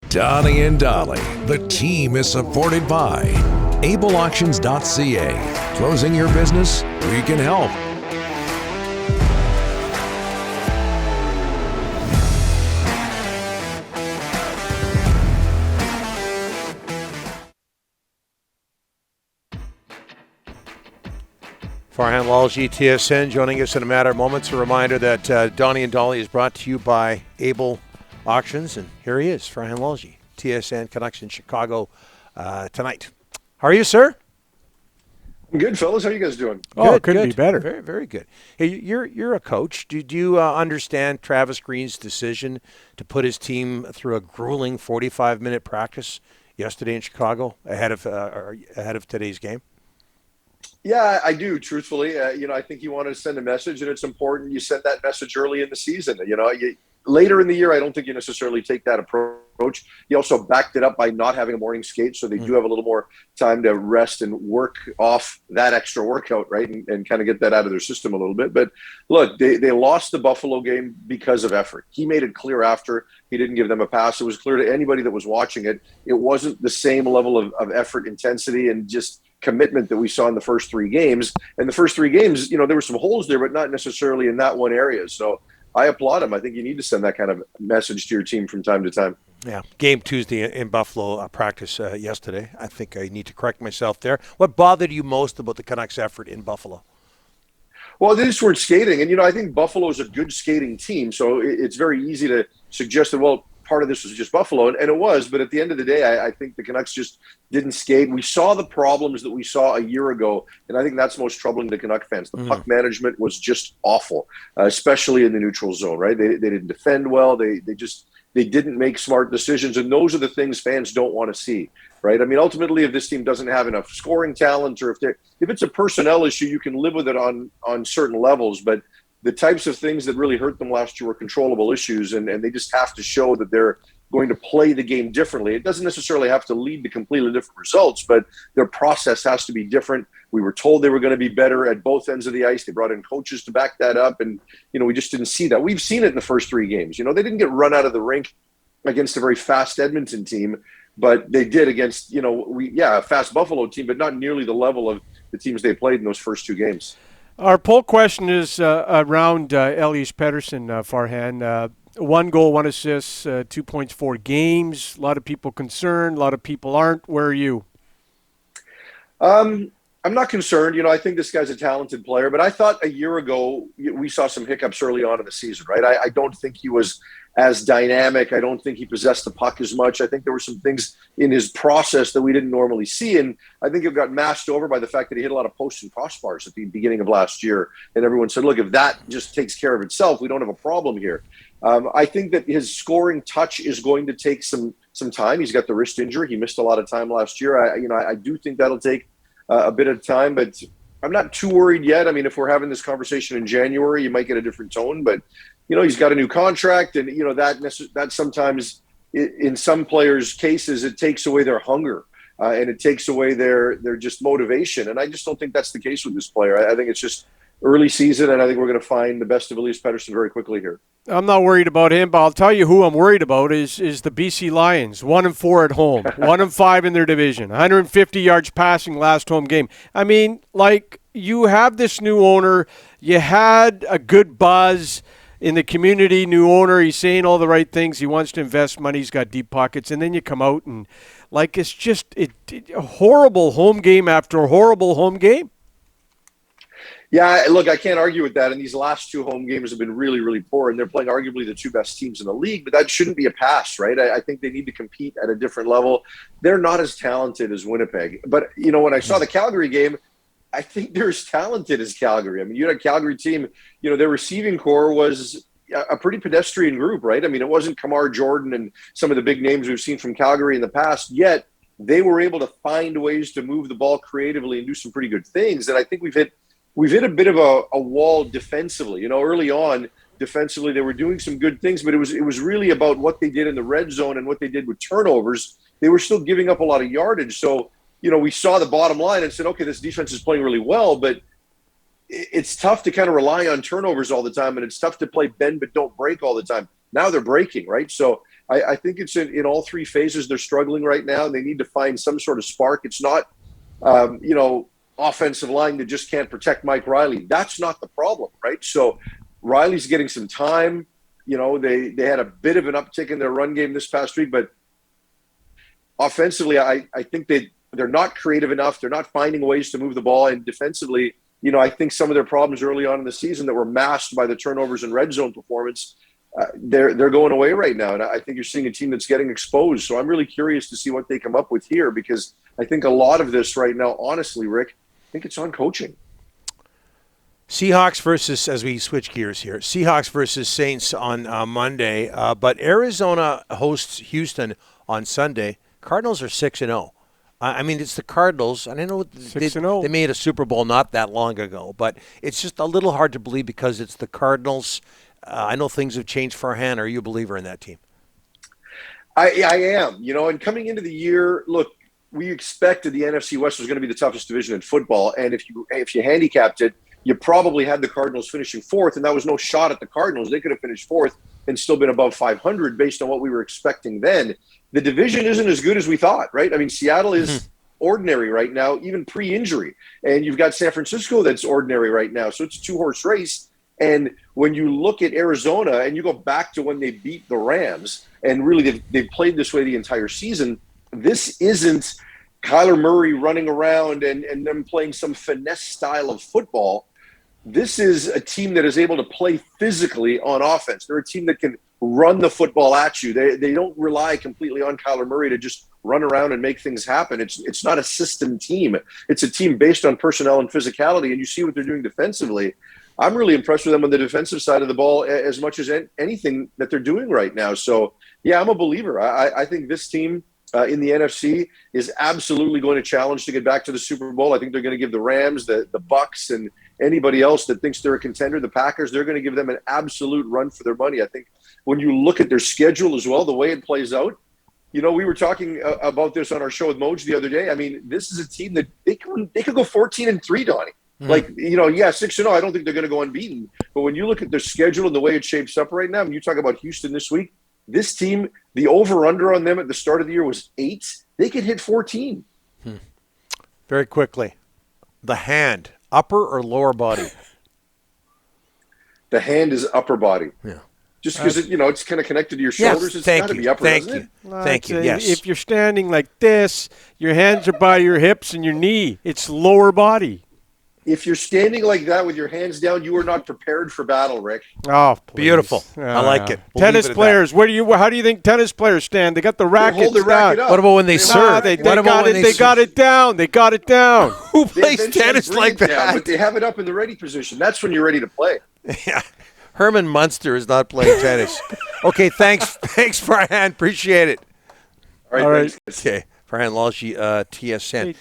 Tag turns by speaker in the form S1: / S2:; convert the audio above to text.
S1: Donnie and Dolly, the team is supported by ableauctions.ca. Closing your business? We can help.
S2: Farhan Lalji, TSN, joining us in a matter of moments. A reminder that Donnie and Dolly is brought to you by Able Auctions, and here he is, Farhan Lalji, TSN Canucks in Chicago tonight. How are you, sir?
S3: Good, fellas. How are you guys doing?
S2: Oh,
S4: Good, couldn't
S2: good.
S4: be better.
S2: Very, very good. Hey, you're a coach. Do you understand Travis Green's decision to put his team through a grueling 45-minute practice yesterday in Chicago ahead of today's game?
S3: Yeah, I do, truthfully. I think you want to send a message, and it's important you send that message early in the season. Later in the year, I don't think you necessarily take that approach. You also backed it up by not having a morning skate, so they do have a little more time to rest and work off that extra workout, right, and kind of get that out of their system a little bit. But look, they lost the Buffalo game because of effort. He made it clear after he didn't give them a pass. It was clear to anybody that was watching it. It wasn't the same level of effort, intensity, and just commitment that we saw in the first three games. And the first three games, there were some holes there, but not necessarily in that one area. So I applaud him. I think you need to send that kind of message to your team from time to time.
S2: Yeah, game Tuesday in Buffalo, practice yesterday. I think I need to correct myself there. What bothered you most about the Canucks' effort in Buffalo?
S3: Well, they just weren't skating. And, I think Buffalo is a good skating team. So it's very easy to suggest that, well, part of this was just Buffalo, and it was. But at the end of the day, I think the Canucks just didn't skate. We saw the problems that we saw a year ago, and I think that's most troubling to Canuck fans. The puck management was just awful, especially in the neutral zone, right? They didn't defend well. They didn't make smart decisions, and those are the things fans don't want to see, right? I mean, ultimately, if this team doesn't have enough scoring talent, or if it's a personnel issue, you can live with it on certain levels, but the types of things that really hurt them last year were controllable issues, and they just have to show that they're going to play the game differently. It doesn't necessarily have to lead to completely different results, but their process has to be different. We were told they were going to be better at both ends of the ice. They brought in coaches to back that up, and we just didn't see that. We've seen it in the first three games. They didn't get run out of the rink against a very fast Edmonton team, but they did against a fast Buffalo team, but not nearly the level of the teams they played in those first two games.
S4: Our poll question is around Elias Pettersson, Farhan. 1 goal, 1 assist, 2 points, 4 games. A lot of people concerned. A lot of people aren't. Where are you?
S3: I'm not concerned. I think this guy's a talented player, but I thought a year ago we saw some hiccups early on in the season, right? I don't think he was as dynamic. I don't think he possessed the puck as much. I think there were some things in his process that we didn't normally see, and I think it got masked over by the fact that he hit a lot of posts and crossbars at the beginning of last year, and everyone said, look, if that just takes care of itself, we don't have a problem here. I think that his scoring touch is going to take some time. He's got the wrist injury. He missed a lot of time last year. I do think that'll take a bit of time, but I'm not too worried yet. I mean, if we're having this conversation in January, you might get a different tone, but he's got a new contract, and that sometimes in some players' cases it takes away their hunger and it takes away their just motivation. And I just don't think that's the case with this player. I think it's just early season, and I think we're going to find the best of Elias Pettersson very quickly here.
S4: I'm not worried about him, but I'll tell you who I'm worried about is the BC Lions. 1-4 at home, 1-5 in their division, 150 yards passing last home game. I mean, you have this new owner. You had a good buzz in the community, new owner. He's saying all the right things. He wants to invest money. He's got deep pockets. And then you come out and, it's just a horrible home game after a horrible home game.
S3: Yeah, look, I can't argue with that. And these last two home games have been really, really poor. And they're playing arguably the two best teams in the league. But that shouldn't be a pass, right? I think they need to compete at a different level. They're not as talented as Winnipeg. But, when I saw the Calgary game, I think they're as talented as Calgary. I mean, you had a Calgary team, their receiving core was a pretty pedestrian group, right? I mean, it wasn't Kamar Jordan and some of the big names we've seen from Calgary in the past, yet they were able to find ways to move the ball creatively and do some pretty good things. And I think we've hit a bit of a wall defensively. Early on, defensively, they were doing some good things, but it was really about what they did in the red zone and what they did with turnovers. They were still giving up a lot of yardage. So, we saw the bottom line and said, okay, this defense is playing really well, but it's tough to kind of rely on turnovers all the time, and it's tough to play bend but don't break all the time. Now they're breaking, right? So I think it's in all three phases. They're struggling right now, and they need to find some sort of spark. It's not, offensive line that just can't protect Mike Riley. That's not the problem, right? So Riley's getting some time. They had a bit of an uptick in their run game this past week, but offensively, I think they're not creative enough. They're not finding ways to move the ball. And defensively, I think some of their problems early on in the season that were masked by the turnovers and red zone performance, they're going away right now. And I think you're seeing a team that's getting exposed. So I'm really curious to see what they come up with here, because I think a lot of this right now, honestly, Rick, I think it's on coaching.
S2: Seahawks versus, as we switch gears here, Seahawks versus Saints on Monday. But Arizona hosts Houston on Sunday. Cardinals are 6-0. I mean, it's the Cardinals, and I know they made a Super Bowl not that long ago, but it's just a little hard to believe because it's the Cardinals. I know things have changed. Farhan, are you a believer in that team?
S3: I am. And coming into the year, look, we expected the NFC West was going to be the toughest division in football, and if you handicapped it, you probably had the Cardinals finishing fourth, and that was no shot at the Cardinals. They could have finished fourth and still been above 500 based on what we were expecting then. The division isn't as good as we thought, right? I mean, Seattle is ordinary right now, even pre-injury. And you've got San Francisco that's ordinary right now. So it's a two-horse race. And when you look at Arizona and you go back to when they beat the Rams, and really they've played this way the entire season, this isn't Kyler Murray running around and them playing some finesse style of football. This is a team that is able to play physically on offense. They're a team that can run the football at you. They don't rely completely on Kyler Murray to just run around and make things happen. It's not a system team. It's a team based on personnel and physicality, and you see what they're doing defensively. I'm really impressed with them on the defensive side of the ball as much as anything that they're doing right now. So, yeah, I'm a believer. I think this team in the NFC is absolutely going to challenge to get back to the Super Bowl. I think they're going to give the Rams, the Bucks, and anybody else that thinks they're a contender, the Packers, they're going to give them an absolute run for their money. I think when you look at their schedule as well, the way it plays out, we were talking about this on our show with Moj the other day. I mean, this is a team that they could go 14-3, Donnie. Like, 6-0, I don't think they're going to go unbeaten. But when you look at their schedule and the way it shapes up right now, when you talk about Houston this week, this team, the over-under on them at the start of the year was 8. They could hit 14.
S2: Very quickly, the hand, upper or lower body?
S3: The hand is upper body.
S2: Yeah.
S3: Just because it's kind of connected to your shoulders, it's got to be upper,
S2: Thank
S3: doesn't
S2: you.
S3: it?
S2: Thank you. Yes.
S4: If you're standing like this, your hands are by your hips and your knee. It's lower body.
S3: If you're standing like that with your hands down, you are not prepared for battle, Rick.
S4: Oh, please.
S2: Beautiful. I like it. We'll
S4: tennis players, how do you think tennis players stand? They got the rackets
S3: They hold the racket up.
S2: What about when they serve?
S4: They got it down. They got it down.
S2: Who plays tennis like that?
S3: Down, but they have it up in the ready position. That's when you're ready to play.
S2: Yeah. Herman Munster is not playing tennis. Okay, thanks, Farhan. Appreciate it.
S3: All right.
S2: Okay, Farhan Lalji, TSN.